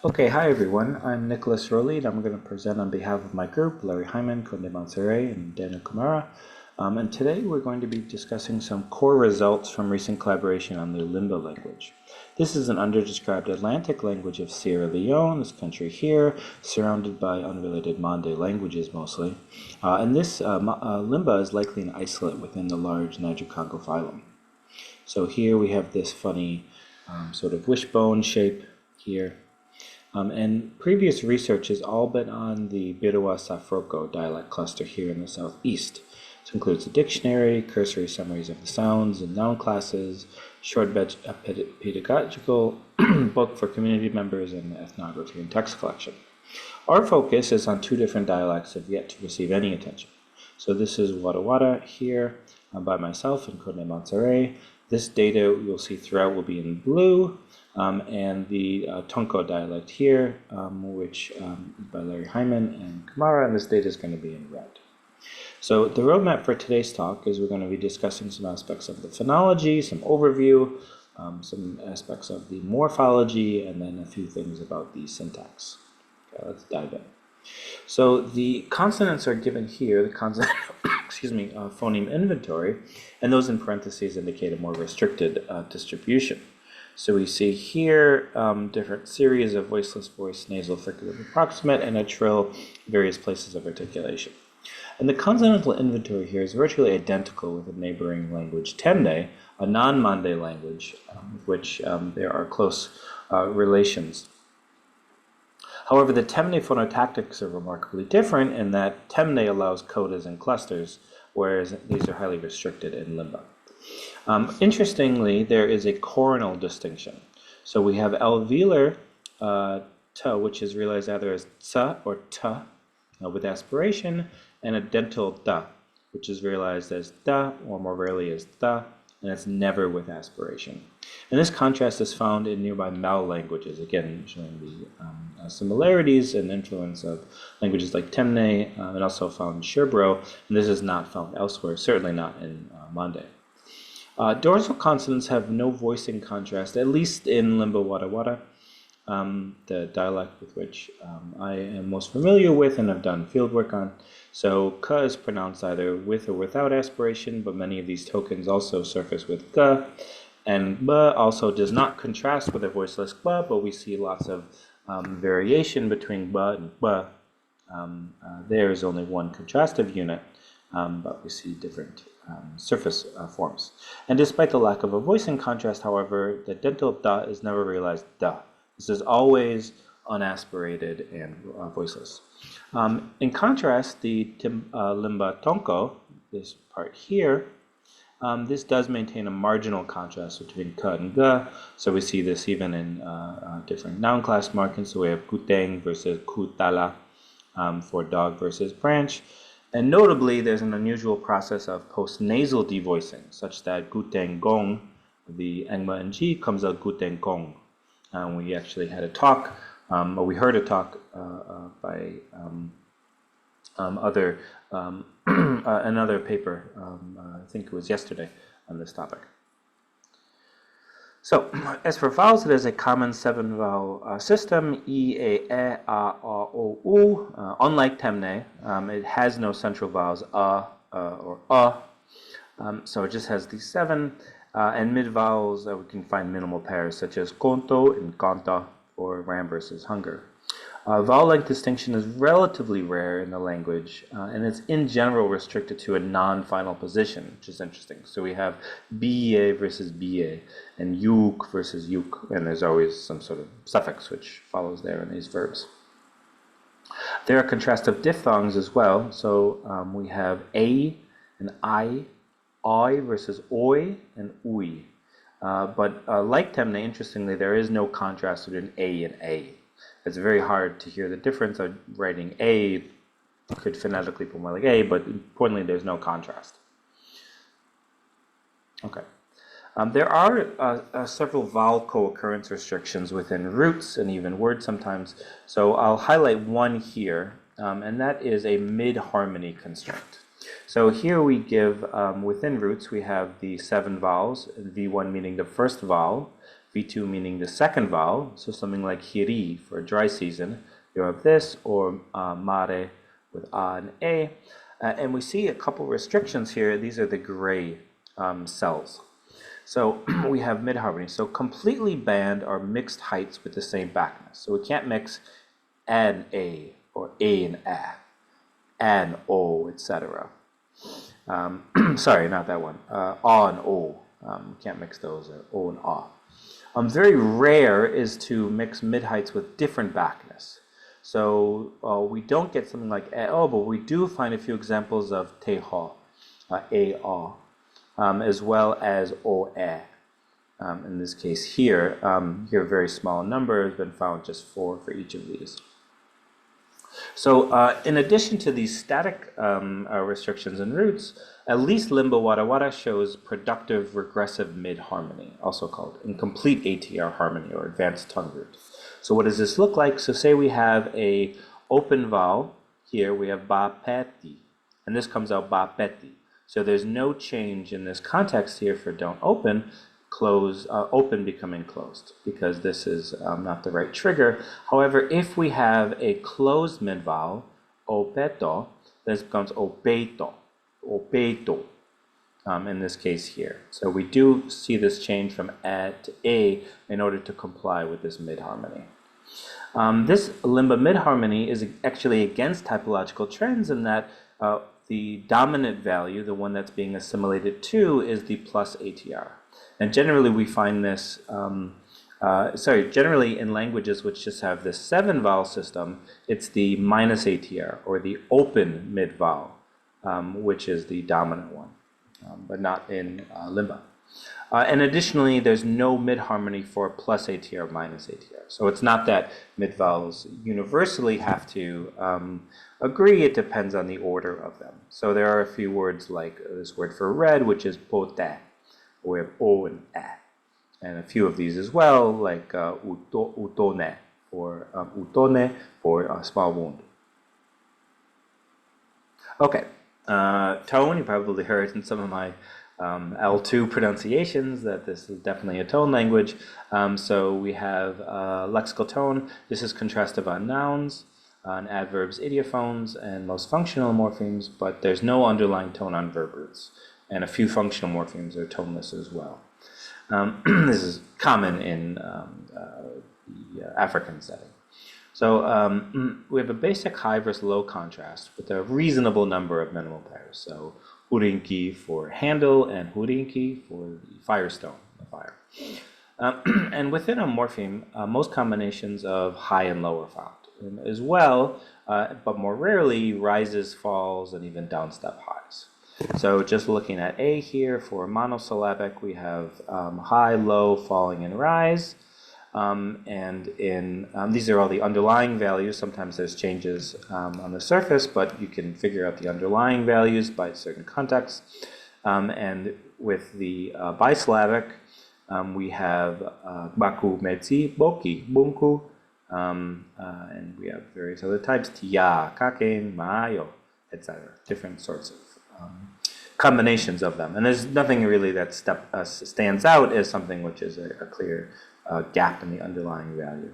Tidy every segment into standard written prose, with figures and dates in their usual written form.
Okay, hi everyone. I'm Nicholas Rolle, and I'm going to present on behalf of my group, Larry HYMAN, Kondeh MANSARAY, and Daniel KAMARA. And today we're going to be discussing some core results from recent collaboration on the Limba language. This is an underdescribed Atlantic language of Sierra Leone, this country here, surrounded by unrelated Mande languages mostly. Limba is likely an isolate within the large Niger-Congo phylum. So here we have this funny sort of wishbone shape here. And previous research has all been on the Birawa-Safroko dialect cluster here in the southeast. This includes a dictionary, cursory summaries of the sounds and noun classes, short pedagogical book for community members, and ethnography and text collection. Our focus is on two different dialects that have yet to receive any attention. So this is Wada Wada here by myself and Kondeh MANSARAY. This data you'll see throughout will be in blue. And the Tonko dialect here, which by Larry HYMAN and KAMARA, and this data is going to be in red. So the roadmap for today's talk is we're going to be discussing some aspects of the phonology, some overview, some aspects of the morphology, and then a few things about the syntax. Okay, let's dive in. So the consonants are given here, the consonant phoneme inventory, and those in parentheses indicate a more restricted distribution. So we see here different series of voiceless voice, nasal, fricative, approximate, and a trill, various places of articulation. And the consonantal inventory here is virtually identical with the neighboring language Temne, a non-Mande language, with which there are close relations. However, the Temne phonotactics are remarkably different in that Temne allows codas and clusters, whereas these are highly restricted in Limba. Interestingly, there is a coronal distinction. So we have alveolar t, which is realized either as tsa or ta with aspiration, and a dental da, which is realized as da, or more rarely as da, and it's never with aspiration. And this contrast is found in nearby Mal languages, again showing the similarities and influence of languages like Temne, and also found in Sherbro, and this is not found elsewhere, certainly not in Mande. Dorsal consonants have no voicing contrast, at least in Limba Wada Wada, the dialect with which I am most familiar with and have done fieldwork on. So ka is pronounced either with or without aspiration, but many of these tokens also surface with ka. And ba also does not contrast with a voiceless ba, but we see lots of variation between ba and ba. There is only one contrastive unit, but we see different surface forms. And despite the lack of a voicing contrast, however, the dental da is never realized da. This is always unaspirated and voiceless. In contrast, the Limba Tonko, this part here, this does maintain a marginal contrast between ka and ga. So we see this even in different noun class markings. So we have kuteng versus kutala for dog versus branch. And notably, there's an unusual process of post-nasal devoicing, such that guteng gong, the engma and g, comes out guteng gong. We actually had a talk, or we heard a talk by another paper, I think it was yesterday, on this topic. So, as for vowels, it is a common 7-vowel system, E, A, E, A, O, U. Unlike Temne, it has no central vowels, or so it just has these 7. And mid-vowels, we can find minimal pairs, such as konto and kanta, or ram versus hunger. Vowel length distinction is relatively rare in the language, and it's in general restricted to a non-final position, which is interesting. So we have ba versus ba, and yuk versus yuk, and there's always some sort of suffix which follows there in these verbs. There are contrastive diphthongs as well. So we have a and I versus oi and ui. But like Temne, interestingly, there is no contrast between a and a. It's very hard to hear the difference. Writing a could phonetically be more like a, but importantly, there's no contrast. Okay. There are several vowel co-occurrence restrictions within roots and even words sometimes. So I'll highlight one here, and that is a mid-harmony constraint. So here we give, within roots, we have the 7 vowels, V1 meaning the first vowel, V2 meaning the second vowel, so something like hiri for dry season, you have this, or mare with a and a. And we see a couple restrictions here. These are the gray cells. So we have mid-harmony. So completely banned are mixed heights with the same backness. So we can't mix an a or a and a, an o, etc. Sorry, not that one. A and o. We can't mix those, or o and a. Very rare is to mix mid-heights with different backness. So we don't get something like a, but we do find a few examples of te ha, a, as well as o, e. In this case here, here a very small number has been found, just 4 for each of these. So in addition to these static restrictions and roots, at least Limba Wada Wada shows productive regressive mid-harmony, also called incomplete ATR harmony or advanced tongue root. So what does this look like? So say we have a open vowel. Here we have ba peti, and this comes out ba peti. So there's no change in this context here for don't open, close, open becoming closed, because this is not the right trigger. However, if we have a closed mid-vowel, opeto, this becomes opeto, opeto, in this case here. So we do see this change from a to a in order to comply with this mid-harmony. This Limba mid-harmony is actually against typological trends in that the dominant value, the one that's being assimilated to, is the plus ATR. And generally we find this, generally in languages which just have this 7 vowel system, it's the minus ATR, or the open mid-vowel, which is the dominant one, but not in Limba. And additionally, there's no mid-harmony for plus ATR, minus ATR. So it's not that mid-vowels universally have to agree, it depends on the order of them. So there are a few words like this word for red, which is pote. We have o and a. And a few of these as well, like utone for a small wound. Okay, tone, you probably heard in some of my L2 pronunciations that this is definitely a tone language. So we have lexical tone. This is contrastive on nouns, on adverbs, idiophones, and most functional morphemes, but there's no underlying tone on verb roots. And a few functional morphemes are toneless as well. This is common in the African setting. So we have a basic high versus low contrast with a reasonable number of minimal pairs. So hurinki for handle and hurinki for the firestone, the fire. And within a morpheme, most combinations of high and low are found, as well, but more rarely rises, falls, and even downstep highs. So just looking at A here for monosyllabic, we have high, low, falling, and rise. And in these are all the underlying values. Sometimes there's changes on the surface, but you can figure out the underlying values by certain contexts. And with the bisyllabic, we have baku, metsi, boki, bunku, and we have various other types, tia, kaken, maayo, etc. Different sorts of combinations of them. And there's nothing really that stands out as something which is a clear gap in the underlying value.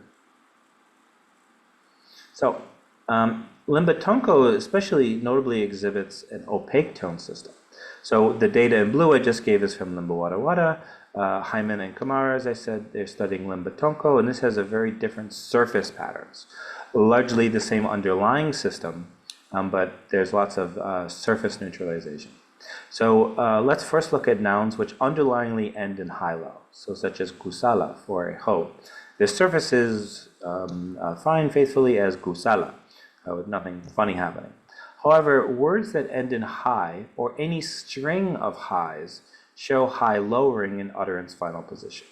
So Limba-Tonko especially notably exhibits an opaque tone system. So the data in blue I just gave is from Limba Wada Wada. HYMAN and KAMARA, as I said, they're studying Limba-Tonko, and this has a very different surface patterns. Largely the same underlying system, but there's lots of surface neutralization. So let's first look at nouns which underlyingly end in high-low, so such as kusala for a ho. The surface is fine faithfully as kusala, with nothing funny happening. However, words that end in high or any string of highs show high lowering in utterance final position.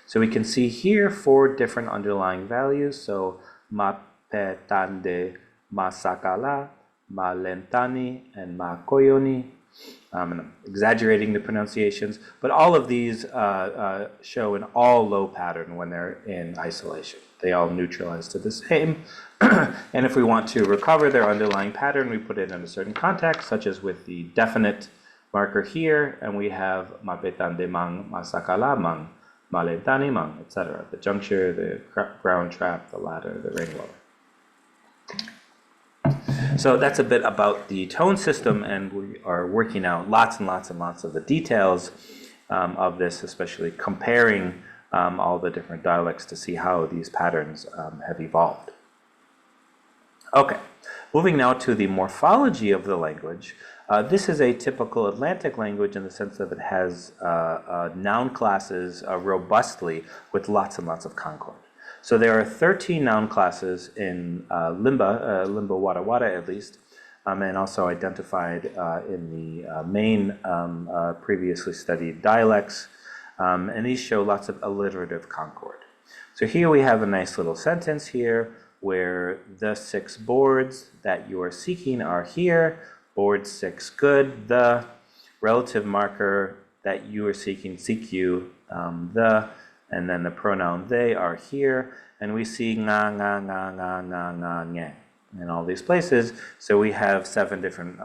So we can see here 4 different underlying values. So ma petande, ma sakala, ma lentani, and ma koyoni. And I'm exaggerating the pronunciations, but all of these show an all low pattern when they're in isolation. They all neutralize to the same. And if we want to recover their underlying pattern, we put it in a certain context, such as with the definite marker here, and we have mapetande mang, masakala mang, malentani mang, etc. The juncture, the ground trap, the ladder, the ring lower. So that's a bit about the tone system, and we are working out lots and lots and lots of the details of this, especially comparing all the different dialects to see how these patterns have evolved. Okay, moving now to the morphology of the language. This is a typical Atlantic language in the sense that it has noun classes robustly with lots and lots of concord. So there are 13 noun classes in Limba, Limba Wada Wada at least, and also identified in the main previously studied dialects, and these show lots of alliterative concord. So here we have a nice little sentence here where the 6 boards that you are seeking are here, board 6 good, the relative marker that you are seeking, seek you, the, and then the pronoun they are here, and we see nga, nga, nga, nga, nga, nga, nye in all these places. So we have 7 different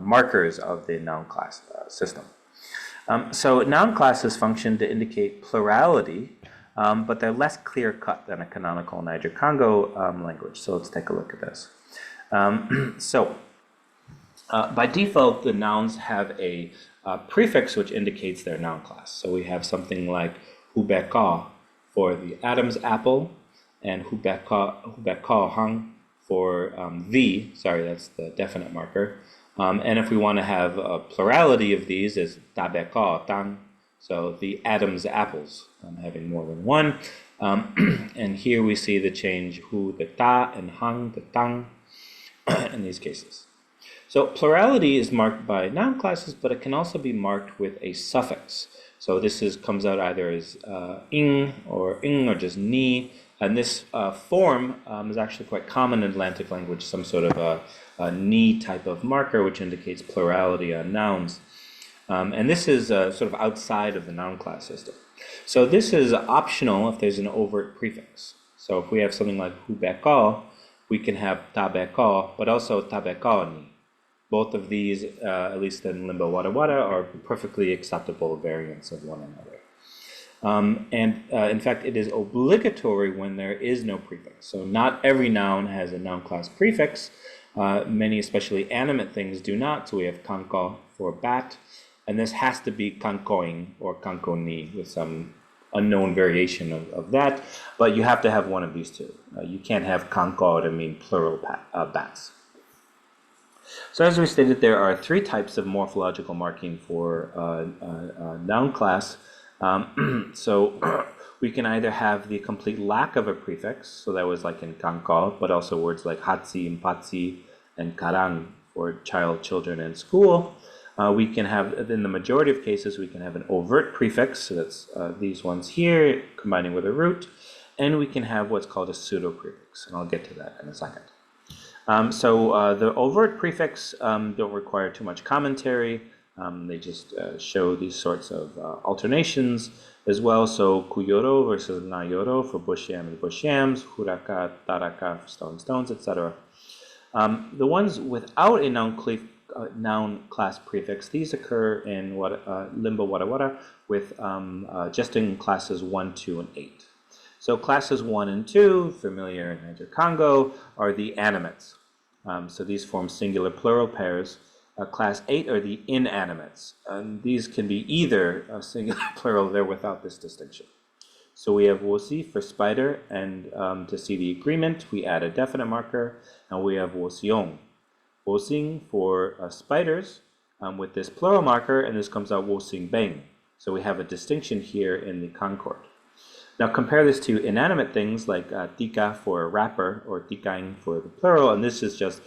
markers of the noun class system. So noun classes function to indicate plurality, but they're less clear-cut than a canonical Niger-Congo language. So let's take a look at this. By default, the nouns have a prefix which indicates their noun class. So we have something like hubeka for the Adam's apple, and hubeka hang for the, sorry, that's the definite marker. And if we want to have a plurality of these, is tabeka tang, so the Adam's apples, having more than one. And here we see the change hu, the ta, and hang, the tang, in these cases. So plurality is marked by noun classes, but it can also be marked with a suffix. So this comes out either as ing or just ni. And this form is actually quite common in Atlantic language, some sort of a ni type of marker, which indicates plurality on nouns. And this is sort of outside of the noun class system. So this is optional if there's an overt prefix. So if we have something like hubeka, we can have tabeka, but also tabeka ni. Both of these, at least in Limba Wada Wada, are perfectly acceptable variants of one another. In fact, it is obligatory when there is no prefix. So not every noun has a noun class prefix. Many, especially animate things, do not. So we have kanko for bat, and this has to be kankoing or kankoni with some unknown variation of that. But you have to have one of these two. You can't have kanko to mean plural bats. So as we stated, there are 3 types of morphological marking for noun class. So we can either have the complete lack of a prefix, so that was like in kanko, but also words like hatsi and patsi and karang for child, children, and school. We can have, in the majority of cases, we can have an overt prefix, so that's these ones here, combining with a root, and we can have what's called a pseudo prefix, and I'll get to that in a second. The overt prefix don't require too much commentary. They just show these sorts of alternations as well. So kuyoro versus nayoro for bush yam and bush yams, huraka, taraka for stones, etc. The ones without a noun class prefix, these occur in Limba Wada Wada with just in classes 1, 2, and 8. So classes 1 and 2, familiar in Niger-Congo, are the animates. So these form singular plural pairs. Class 8 are the inanimates. And these can be either singular plural, they're without this distinction. So we have wosi for spider, and to see the agreement, we add a definite marker, and we have wosiong. Wosing for spiders with this plural marker, and this comes out wosing beng. So we have a distinction here in the concord. Now compare this to inanimate things like tika for a wrapper or tikaing for the plural, and this is just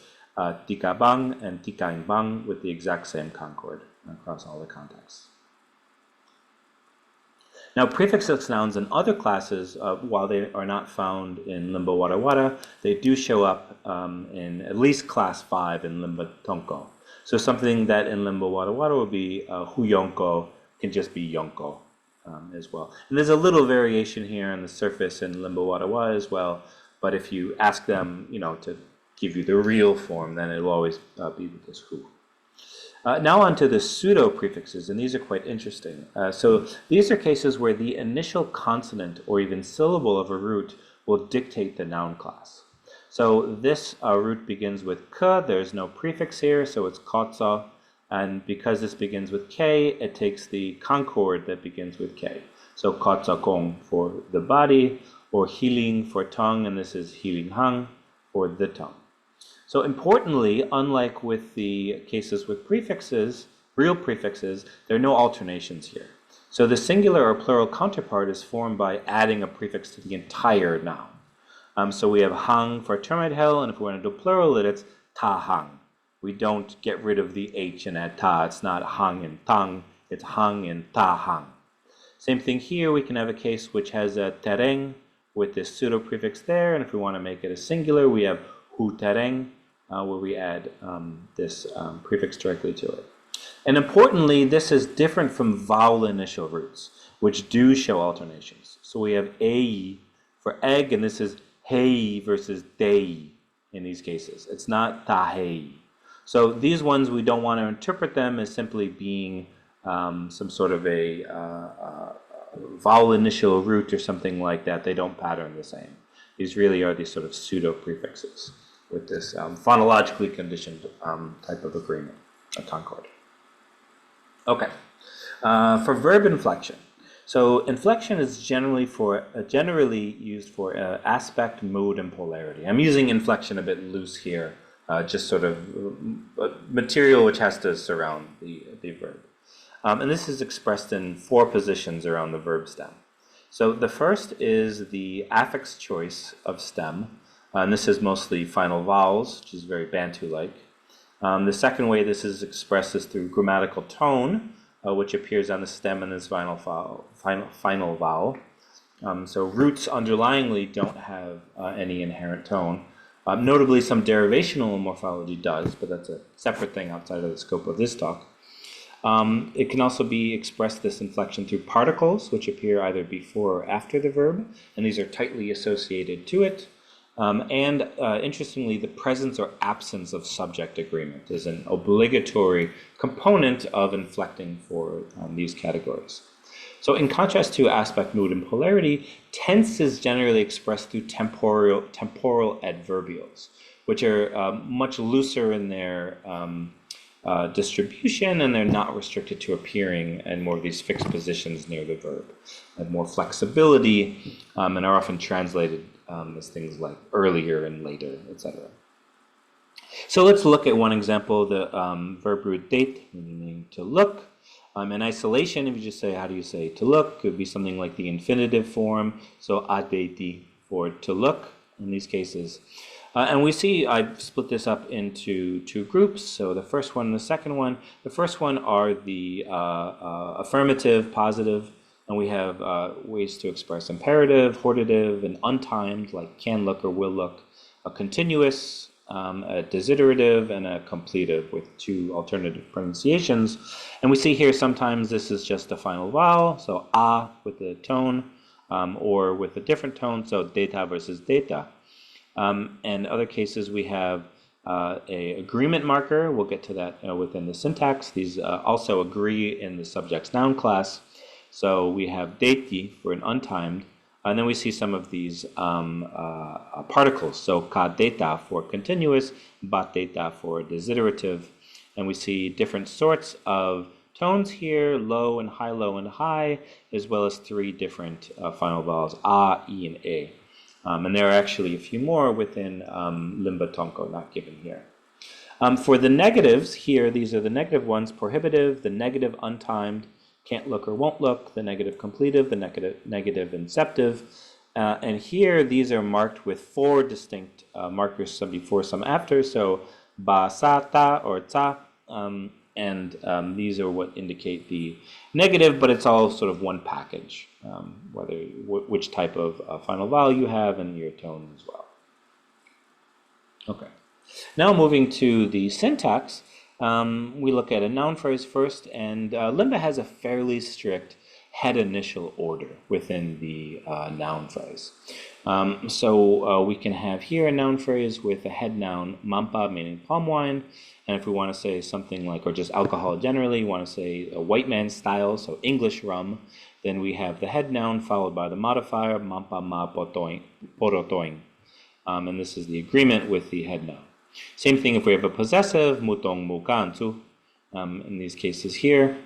tika bang and tikaing bang with the exact same concord across all the contexts. Now prefixless nouns in other classes, while they are not found in Limba Wada Wada, they do show up in at least class 5 in Limba Tonko. So something that in Limba Wada Wada would be huyonko can just be yonko as well. And there's a little variation here on the surface in Limba Wada Wada as well, but if you ask them, to give you the real form, then it will always be with this hu. Now on to the pseudo prefixes, and these are quite interesting. So these are cases where the initial consonant or even syllable of a root will dictate the noun class. So this root begins with k, there's no prefix here, so it's kotsa, and because this begins with k, it takes the concord that begins with k. So kotsa kong for the body, or hiling for tongue, and this is hiling hang for the tongue. So importantly, unlike with the cases with prefixes, real prefixes, there are no alternations here. So the singular or plural counterpart is formed by adding a prefix to the entire noun. So we have hang for termite hell, and if we want to do plural, it's ta hang. We don't get rid of the h and add ta. It's not hang and tang, it's hang and ta hang. Same thing here, we can have a case which has a tereng with this pseudo prefix there, and if we want to make it a singular, we have hu tereng, where we add this prefix directly to it. And importantly, this is different from vowel initial roots, which do show alternations. So we have ei for egg, and this is hei versus dei in these cases. It's not tahei. So these ones, we don't want to interpret them as simply being some sort of a vowel initial root or something like that. They don't pattern the same. These really are these sort of pseudo prefixes with this phonologically conditioned type of agreement, a concord. Okay, for verb inflection. So inflection is generally used for aspect, mood, and polarity. I'm using inflection a bit loose here, just sort of material which has to surround the verb. And this is expressed in 4 positions around the verb stem. So the first is the affix choice of stem, and this is mostly final vowels, which is very Bantu-like. The second way this is expressed is through grammatical tone, which appears on the stem in this final vowel. So roots underlyingly don't have any inherent tone. Notably, some derivational morphology does, but that's a separate thing outside of the scope of this talk. It can also be expressed, this inflection, through particles, which appear either before or after the verb, and these are tightly associated to it. Interestingly, the presence or absence of subject agreement is an obligatory component of inflecting for these categories. So in contrast to aspect, mood, and polarity, tense is generally expressed through temporal adverbials, which are much looser in their distribution, and they're not restricted to appearing in more of these fixed positions near the verb. Have more flexibility and are often translated as things like earlier and later, etc. So let's look at one example, the verb root date, meaning to look. In isolation, if you just say, how do you say to look, it would be something like the infinitive form, so adeti for to look in these cases. And we see, I've split this up into 2 groups, so the first one and the second one. The first one are the affirmative, positive, and we have ways to express imperative, hortative, and untimed, like can look or will look, a continuous, a desiderative, and a completive with 2 alternative pronunciations. And we see here sometimes this is just a final vowel, so a with the tone, or with a different tone, so data versus data. And other cases we have a agreement marker. We'll get to that within the syntax. These also agree in the subject's noun class. So we have deti for an untimed, and then we see some of these particles. So ka data for continuous, bat data for desiderative, and we see different sorts of tones here, low and high, as well as 3 different final vowels, a, e, and a. And there are actually a few more within Limba Tonko, not given here. For the negatives here, these are the negative ones, prohibitive, the negative untimed, can't look or won't look, the negative completive, the negative inceptive. And here, these are marked with 4 distinct markers, some before, some after. So ba, sa, ta, or ta. And these are what indicate the negative, but it's all sort of one package, which type of final vowel you have and your tone as well. Okay. Now moving to the syntax. We look at a noun phrase first, and Limba has a fairly strict head initial order within the noun phrase. So we can have here a noun phrase with a head noun, mampa, meaning palm wine. And if we want to say something like, or just alcohol generally, we want to say a white man style, so English rum, then we have the head noun followed by the modifier, mampa ma porotoing. And this is the agreement with the head noun. Same thing if we have a possessive, mutong mukantu, in these cases here.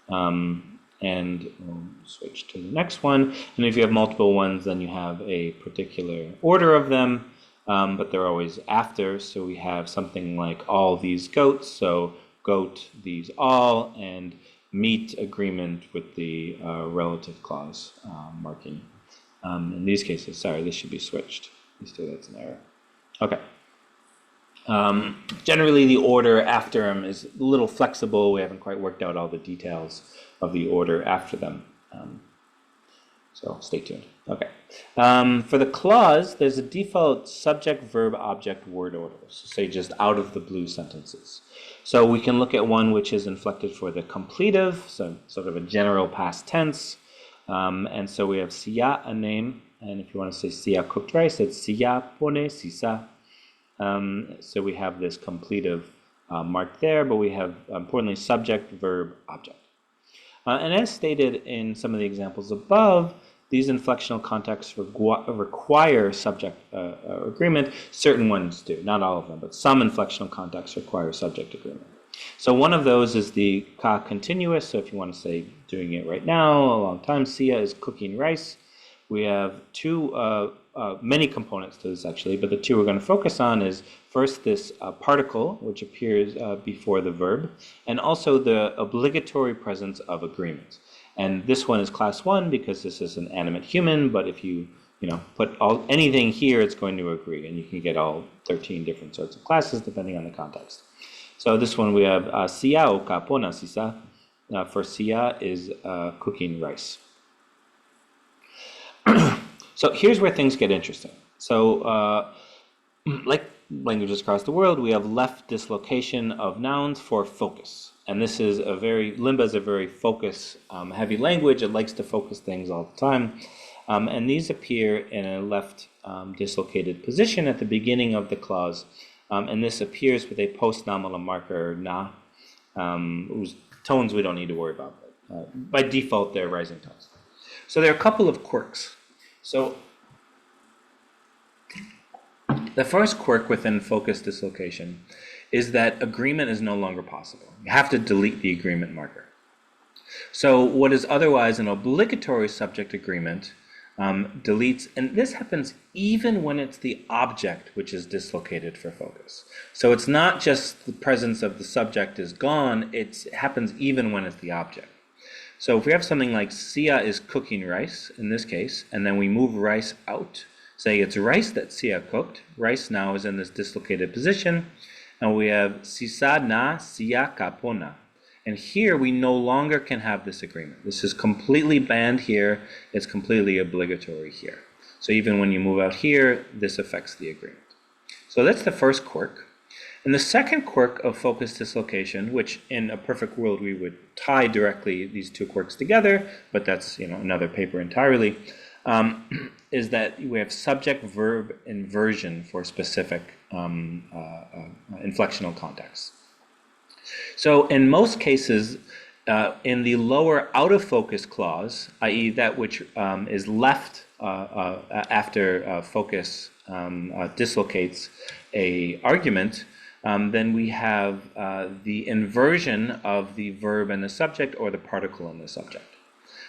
And we'll switch to the next one. And if you have multiple ones, then you have a particular order of them, but they're always after. So we have something like all these goats, so goat, these all, and meet agreement with the relative clause marking. In these cases, sorry, this should be switched. Let's do that's an error. Okay. Generally, the order after them is a little flexible. We haven't quite worked out all the details of the order after them. So stay tuned. Okay. For the clause, there's a default subject, verb, object, word order. So say just out of the blue sentences. So we can look at one which is inflected for the completive, so sort of a general past tense. And so we have siya, a name. And if you want to say siya cooked rice, it's siya pone sisa. So we have this completive mark there, but we have, importantly, subject, verb, object. And as stated in some of the examples above, these inflectional contexts require subject agreement. Certain ones do, not all of them, but some inflectional contexts require subject agreement. So one of those is the ka continuous. So if you want to say doing it right now, a long time, siya is cooking rice. We have many components to this actually, but the two we're going to focus on is first this particle, which appears before the verb, and also the obligatory presence of agreement. And this one is class 1 because this is an animate human, but if you put anything here, it's going to agree, and you can get all 13 different sorts of classes depending on the context. So this one we have siya o kapona sisa. For siya is cooking rice. So here's where things get interesting. So like languages across the world, we have left dislocation of nouns for focus. And this is Limba is a very focus heavy language. It likes to focus things all the time. And these appear in a left dislocated position at the beginning of the clause. And this appears with a post-nominal marker, na, whose tones we don't need to worry about. By default, they're rising tones. So there are a couple of quirks. So the first quirk within focus dislocation is that agreement is no longer possible. You have to delete the agreement marker. So what is otherwise an obligatory subject agreement deletes, and this happens even when it's the object which is dislocated for focus. So it's not just the presence of the subject is gone, it happens even when it's the object. So if we have something like siya is cooking rice, in this case, and then we move rice out, say it's rice that siya cooked, rice now is in this dislocated position, and we have sisa na siya kapona. And here we no longer can have this agreement. This is completely banned here, it's completely obligatory here. So even when you move out here, this affects the agreement. So that's the first quirk. And the second quirk of focus dislocation, which in a perfect world we would tie directly these two quirks together, but that's another paper entirely, is that we have subject-verb inversion for specific inflectional contexts. So in most cases, in the lower out-of-focus clause, i.e. that which is left after focus dislocates a argument, then we have the inversion of the verb and the subject or the particle and the subject.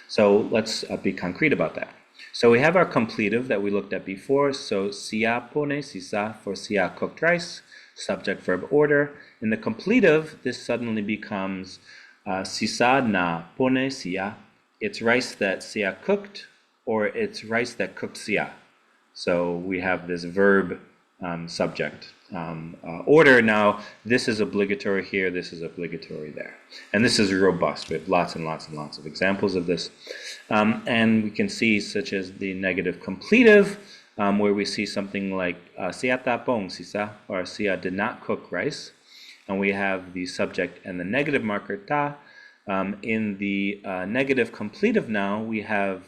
So let's be concrete about that. So we have our completive that we looked at before. So siya pone sisa for siya cooked rice, subject verb order. In the completive, this suddenly becomes sisa na pone siya. It's rice that siya cooked, or it's rice that cooked siya. So we have this verb subject order. Now this is obligatory here, this is obligatory there, and this is robust. We have lots and lots and lots of examples of this, and we can see such as the negative completive, where we see something like siya tapong sisa, or siya did not cook rice, and we have the subject and the negative marker ta. In the negative completive now, we have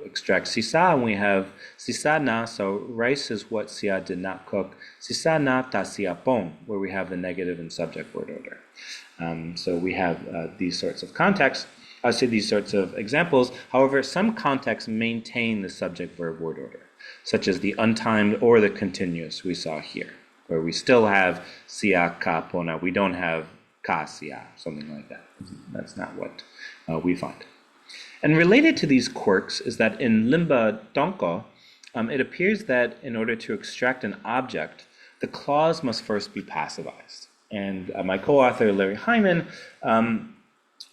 extract sisa, and we have sisa na, so rice is what Sia did not cook. Sisa na ta siapon, where we have the negative and subject word order. So we have these sorts of contexts, these sorts of examples. However, some contexts maintain the subject-verb word order, such as the untimed or the continuous we saw here, where we still have sia ka pona. We don't have ka sia, something like that. That's not what we find. And related to these quirks is that in Limba Donko, it appears that in order to extract an object, the clause must first be passivized. And my co-author, Larry Hyman,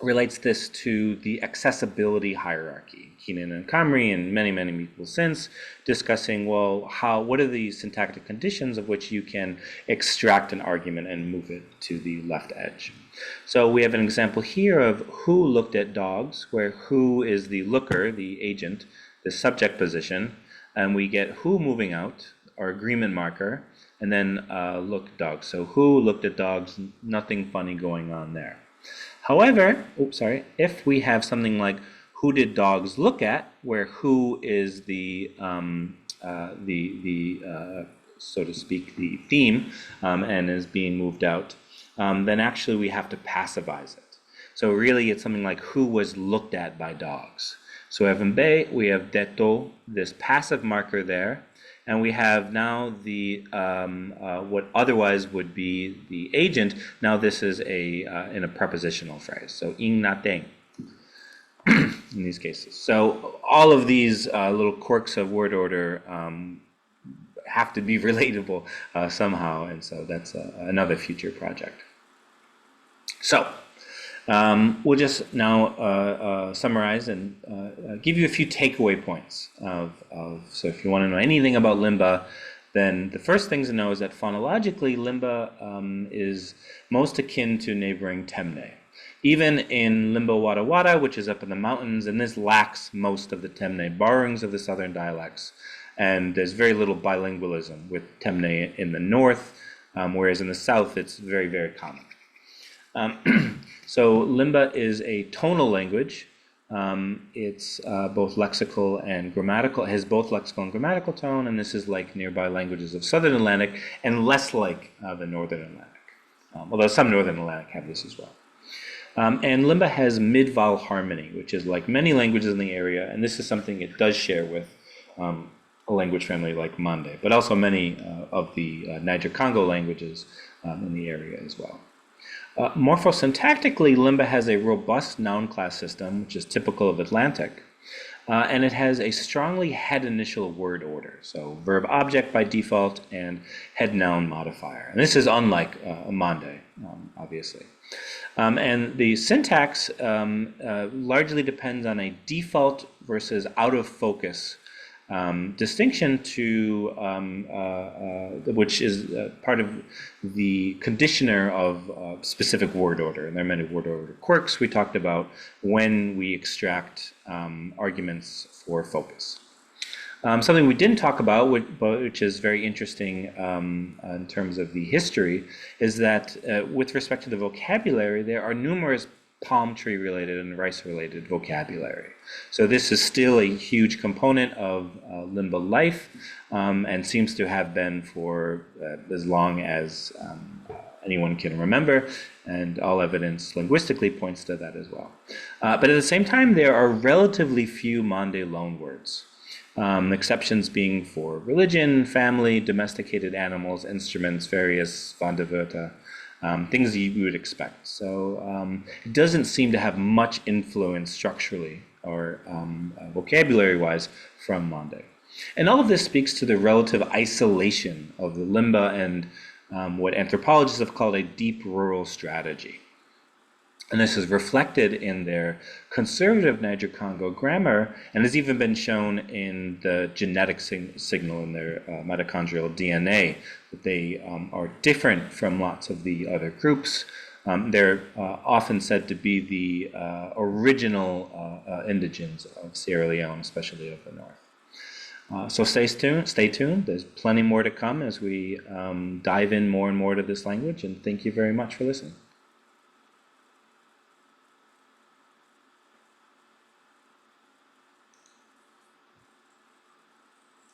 relates this to the accessibility hierarchy. Keenan and Kamri and many, many people since, discussing, well, what are the syntactic conditions of which you can extract an argument and move it to the left edge. So we have an example here of who looked at dogs, where who is the looker, the agent, the subject position, and we get who moving out, our agreement marker, and then look dogs. So who looked at dogs, nothing funny going on there. However, if we have something like who did dogs look at, where who is the so to speak, the theme, and is being moved out, then actually we have to passivize it. So really it's something like who was looked at by dogs. So we have deto, this passive marker there, and we have now the what otherwise would be the agent. Now this is in a prepositional phrase. So ing na teng in these cases. So all of these little quirks of word order have to be relatable somehow, and so that's another future project. So we'll just now summarize and give you a few takeaway points so if you want to know anything about Limba, then the first thing to know is that phonologically Limba is most akin to neighboring Temne. Even in Limba Wada Wada, which is up in the mountains, and this lacks most of the Temne borrowings of the southern dialects, and there's very little bilingualism with Temne in the north, whereas in the south it's very, very common. So Limba is a tonal language. It's both lexical and grammatical. It has both lexical and grammatical tone, and this is like nearby languages of Southern Atlantic and less like the Northern Atlantic, although some Northern Atlantic have this as well. And Limba has mid-vowel harmony, which is like many languages in the area, and this is something it does share with a language family like Mande, but also many of the Niger-Congo languages in the area as well. Morphosyntactically, Limba has a robust noun class system, which is typical of Atlantic, and it has a strongly head-initial word order, so verb-object by default and head-noun modifier. And this is unlike Mande, obviously. And the syntax largely depends on a default versus out-of-focus distinction to which is part of the conditioner of specific word order. And there are many word order quirks we talked about when we extract arguments for focus. Something we didn't talk about, which is very interesting in terms of the history, is that with respect to the vocabulary, there are numerous palm tree related and rice related vocabulary. So this is still a huge component of Limba life and seems to have been for as long as anyone can remember, and all evidence linguistically points to that as well. But at the same time, there are relatively few Mande loanwords. Exceptions being for religion, family, domesticated animals, instruments, various Vandeverta, things you would expect. So it doesn't seem to have much influence structurally or vocabulary-wise from Mande. And all of this speaks to the relative isolation of the Limba and what anthropologists have called a deep rural strategy. And this is reflected in their conservative Niger-Congo grammar, and has even been shown in the genetic signal in their mitochondrial DNA, that they are different from lots of the other groups. They're often said to be the original indigenes of Sierra Leone, especially of the north. So stay tuned. There's plenty more to come as we dive in more and more to this language, and thank you very much for listening.